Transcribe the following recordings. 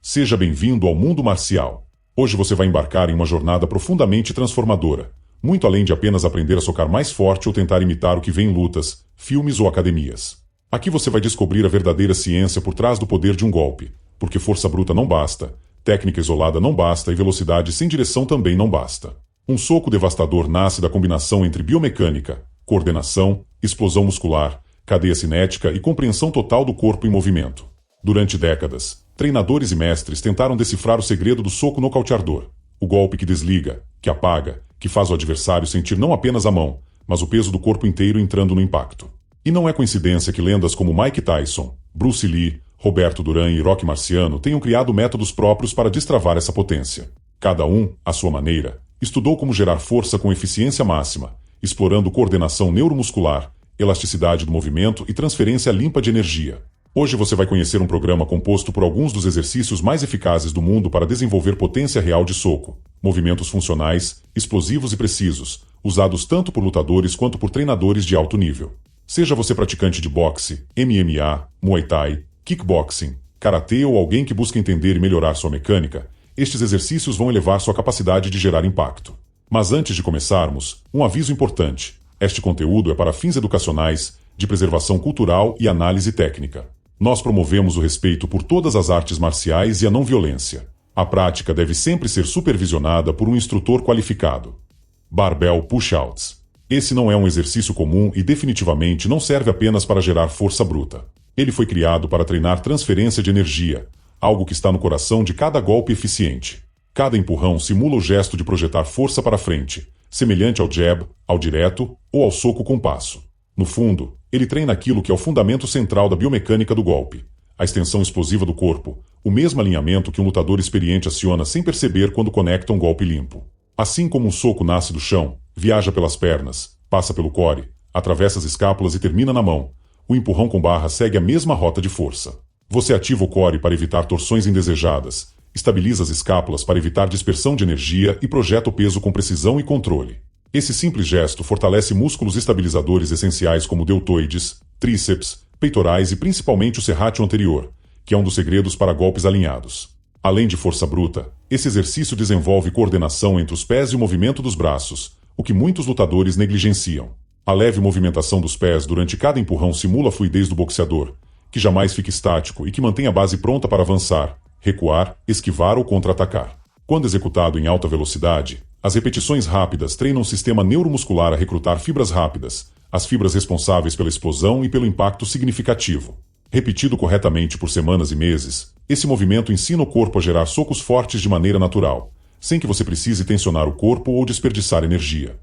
Seja bem-vindo ao mundo marcial. Hoje você vai embarcar em uma jornada profundamente transformadora, muito além de apenas aprender a socar mais forte ou tentar imitar o que vê em lutas, filmes ou academias. Aqui você vai descobrir a verdadeira ciência por trás do poder de um golpe, porque força bruta não basta, técnica isolada não basta e velocidade sem direção também não basta. Um soco devastador nasce da combinação entre biomecânica, coordenação, explosão muscular, cadeia cinética e compreensão total do corpo em movimento. Durante décadas, treinadores e mestres tentaram decifrar o segredo do soco nocauteador, o golpe que desliga, que apaga, que faz o adversário sentir não apenas a mão, mas o peso do corpo inteiro entrando no impacto. E não é coincidência que lendas como Mike Tyson, Bruce Lee, Roberto Duran e Rocky Marciano tenham criado métodos próprios para destravar essa potência. Cada um, à sua maneira, estudou como gerar força com eficiência máxima, explorando coordenação neuromuscular, elasticidade do movimento e transferência limpa de energia. Hoje você vai conhecer um programa composto por alguns dos exercícios mais eficazes do mundo para desenvolver potência real de soco, movimentos funcionais, explosivos e precisos, usados tanto por lutadores quanto por treinadores de alto nível. Seja você praticante de boxe, MMA, Muay Thai, kickboxing, karatê ou alguém que busca entender e melhorar sua mecânica, estes exercícios vão elevar sua capacidade de gerar impacto. Mas antes de começarmos, um aviso importante. Este conteúdo é para fins educacionais, de preservação cultural e análise técnica. Nós promovemos o respeito por todas as artes marciais e a não-violência. A prática deve sempre ser supervisionada por um instrutor qualificado. Barbell Push-Outs. Esse não é um exercício comum e definitivamente não serve apenas para gerar força bruta. Ele foi criado para treinar transferência de energia, algo que está no coração de cada golpe eficiente. Cada empurrão simula o gesto de projetar força para frente, semelhante ao jab, ao direto ou ao soco com passo. No fundo, ele treina aquilo que é o fundamento central da biomecânica do golpe, a extensão explosiva do corpo, o mesmo alinhamento que um lutador experiente aciona sem perceber quando conecta um golpe limpo. Assim como um soco nasce do chão, viaja pelas pernas, passa pelo core, atravessa as escápulas e termina na mão, o empurrão com barra segue a mesma rota de força. Você ativa o core para evitar torções indesejadas, estabiliza as escápulas para evitar dispersão de energia e projeta o peso com precisão e controle. Esse simples gesto fortalece músculos estabilizadores essenciais como deltoides, tríceps, peitorais e principalmente o serrátil anterior, que é um dos segredos para golpes alinhados. Além de força bruta, esse exercício desenvolve coordenação entre os pés e o movimento dos braços, o que muitos lutadores negligenciam. A leve movimentação dos pés durante cada empurrão simula a fluidez do boxeador, que jamais fica estático e que mantém a base pronta para avançar, recuar, esquivar ou contra-atacar. Quando executado em alta velocidade, as repetições rápidas treinam o sistema neuromuscular a recrutar fibras rápidas, as fibras responsáveis pela explosão e pelo impacto significativo. Repetido corretamente por semanas e meses, esse movimento ensina o corpo a gerar socos fortes de maneira natural, sem que você precise tensionar o corpo ou desperdiçar energia.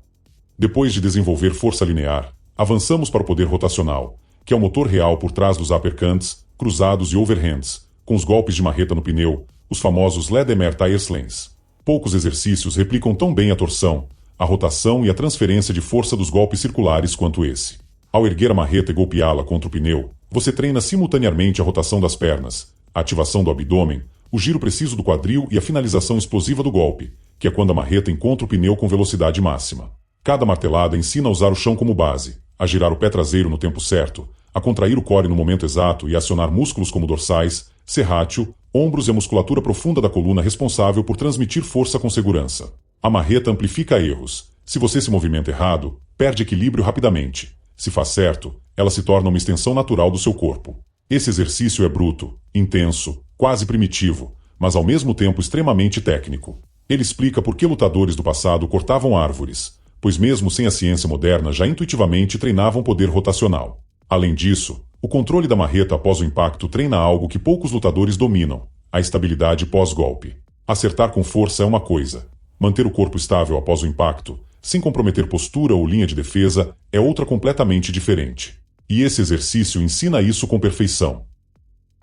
Depois de desenvolver força linear, avançamos para o poder rotacional, que é o motor real por trás dos uppercuts, cruzados e overhands, com os golpes de marreta no pneu, os famosos Lederer Tire Slams. Poucos exercícios replicam tão bem a torção, a rotação e a transferência de força dos golpes circulares quanto esse. Ao erguer a marreta e golpeá-la contra o pneu, você treina simultaneamente a rotação das pernas, a ativação do abdômen, o giro preciso do quadril e a finalização explosiva do golpe, que é quando a marreta encontra o pneu com velocidade máxima. Cada martelada ensina a usar o chão como base, a girar o pé traseiro no tempo certo, a contrair o core no momento exato e a acionar músculos como dorsais, serrátil, ombros e a musculatura profunda da coluna responsável por transmitir força com segurança. A marreta amplifica erros. Se você se movimenta errado, perde equilíbrio rapidamente. Se faz certo, ela se torna uma extensão natural do seu corpo. Esse exercício é bruto, intenso, quase primitivo, mas ao mesmo tempo extremamente técnico. Ele explica por que lutadores do passado cortavam árvores, pois mesmo sem a ciência moderna já intuitivamente treinavam poder rotacional. Além disso, o controle da marreta após o impacto treina algo que poucos lutadores dominam, a estabilidade pós-golpe. Acertar com força é uma coisa. Manter o corpo estável após o impacto, sem comprometer postura ou linha de defesa, é outra completamente diferente. E esse exercício ensina isso com perfeição.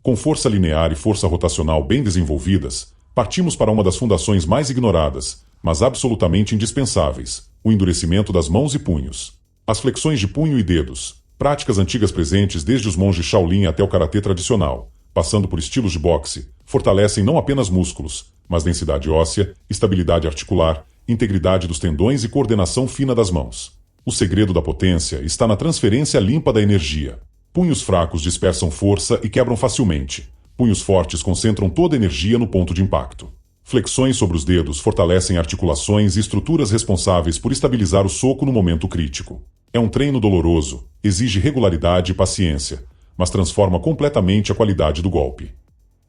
Com força linear e força rotacional bem desenvolvidas, partimos para uma das fundações mais ignoradas, mas absolutamente indispensáveis, o endurecimento das mãos e punhos. As flexões de punho e dedos, práticas antigas presentes desde os monges Shaolin até o karatê tradicional, passando por estilos de boxe, fortalecem não apenas músculos, mas densidade óssea, estabilidade articular, integridade dos tendões e coordenação fina das mãos. O segredo da potência está na transferência limpa da energia. Punhos fracos dispersam força e quebram facilmente. Punhos fortes concentram toda a energia no ponto de impacto. Flexões sobre os dedos fortalecem articulações e estruturas responsáveis por estabilizar o soco no momento crítico. É um treino doloroso, exige regularidade e paciência, mas transforma completamente a qualidade do golpe.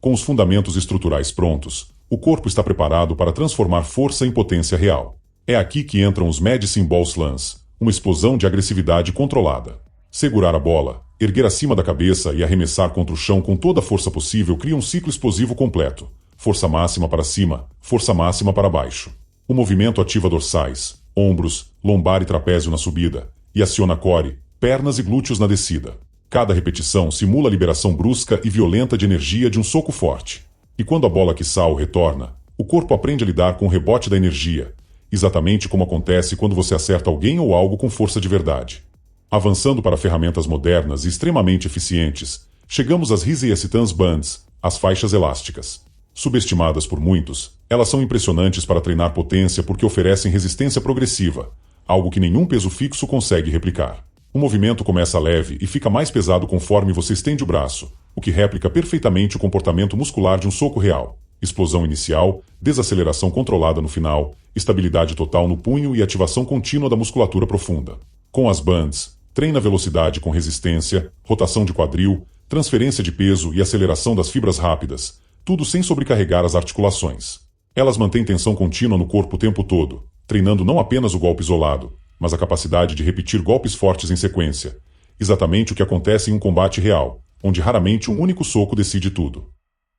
Com os fundamentos estruturais prontos, o corpo está preparado para transformar força em potência real. É aqui que entram os Medicine Ball Slams, uma explosão de agressividade controlada. Segurar a bola, erguer acima da cabeça e arremessar contra o chão com toda a força possível cria um ciclo explosivo completo. Força máxima para cima, força máxima para baixo. O movimento ativa dorsais, ombros, lombar e trapézio na subida, e aciona core, pernas e glúteos na descida. Cada repetição simula a liberação brusca e violenta de energia de um soco forte. E quando a bola quiçal retorna, o corpo aprende a lidar com o rebote da energia, exatamente como acontece quando você acerta alguém ou algo com força de verdade. Avançando para ferramentas modernas e extremamente eficientes, chegamos às Resistance Bands, as faixas elásticas. Subestimadas por muitos, elas são impressionantes para treinar potência porque oferecem resistência progressiva, algo que nenhum peso fixo consegue replicar. O movimento começa leve e fica mais pesado conforme você estende o braço, o que réplica perfeitamente o comportamento muscular de um soco real. Explosão inicial, desaceleração controlada no final, estabilidade total no punho e ativação contínua da musculatura profunda. Com as bands, treina velocidade com resistência, rotação de quadril, transferência de peso e aceleração das fibras rápidas, tudo sem sobrecarregar as articulações. Elas mantêm tensão contínua no corpo o tempo todo, treinando não apenas o golpe isolado, mas a capacidade de repetir golpes fortes em sequência. Exatamente o que acontece em um combate real, onde raramente um único soco decide tudo.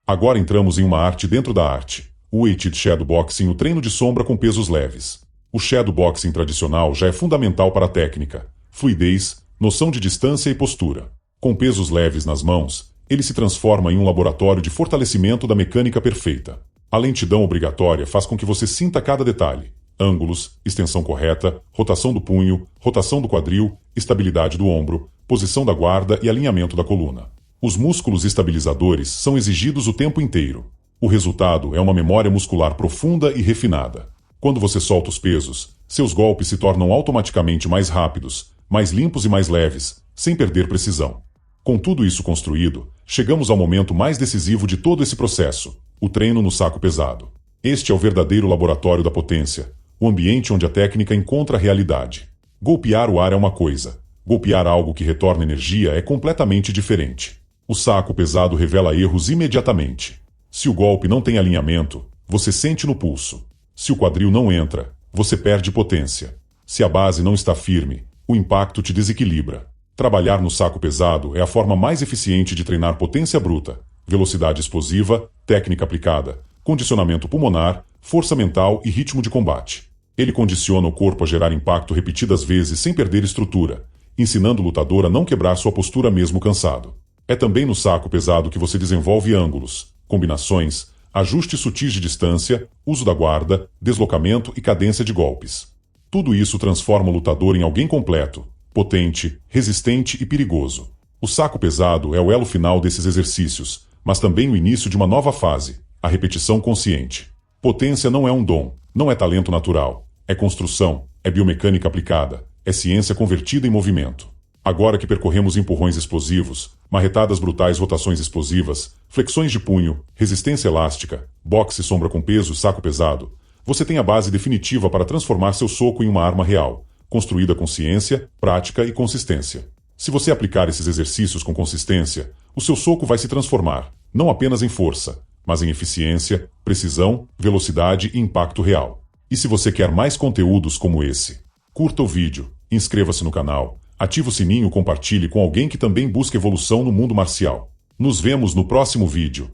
Agora entramos em uma arte dentro da arte. O Weighted Shadowboxing, o treino de sombra com pesos leves. O Shadowboxing tradicional já é fundamental para a técnica, fluidez, noção de distância e postura. Com pesos leves nas mãos, ele se transforma em um laboratório de fortalecimento da mecânica perfeita. A lentidão obrigatória faz com que você sinta cada detalhe. Ângulos, extensão correta, rotação do punho, rotação do quadril, estabilidade do ombro, posição da guarda e alinhamento da coluna. Os músculos estabilizadores são exigidos o tempo inteiro. O resultado é uma memória muscular profunda e refinada. Quando você solta os pesos, seus golpes se tornam automaticamente mais rápidos, mais limpos e mais leves, sem perder precisão. Com tudo isso construído, chegamos ao momento mais decisivo de todo esse processo, o treino no saco pesado. Este é o verdadeiro laboratório da potência, o ambiente onde a técnica encontra a realidade. Golpear o ar é uma coisa, golpear algo que retorna energia é completamente diferente. O saco pesado revela erros imediatamente. Se o golpe não tem alinhamento, você sente no pulso. Se o quadril não entra, você perde potência. Se a base não está firme, o impacto te desequilibra. Trabalhar no saco pesado é a forma mais eficiente de treinar potência bruta, velocidade explosiva, técnica aplicada, condicionamento pulmonar, força mental e ritmo de combate. Ele condiciona o corpo a gerar impacto repetidas vezes sem perder estrutura, ensinando o lutador a não quebrar sua postura mesmo cansado. É também no saco pesado que você desenvolve ângulos, combinações, ajustes sutis de distância, uso da guarda, deslocamento e cadência de golpes. Tudo isso transforma o lutador em alguém completo, potente, resistente e perigoso. O saco pesado é o elo final desses exercícios, mas também o início de uma nova fase, a repetição consciente. Potência não é um dom, não é talento natural. É construção, é biomecânica aplicada, é ciência convertida em movimento. Agora que percorremos empurrões explosivos, marretadas brutais, rotações explosivas, flexões de punho, resistência elástica, boxe sombra com peso, saco pesado, você tem a base definitiva para transformar seu soco em uma arma real, construída com ciência, prática e consistência. Se você aplicar esses exercícios com consistência, o seu soco vai se transformar, não apenas em força, mas em eficiência, precisão, velocidade e impacto real. E se você quer mais conteúdos como esse, curta o vídeo, inscreva-se no canal, ative o sininho e compartilhe com alguém que também busca evolução no mundo marcial. Nos vemos no próximo vídeo.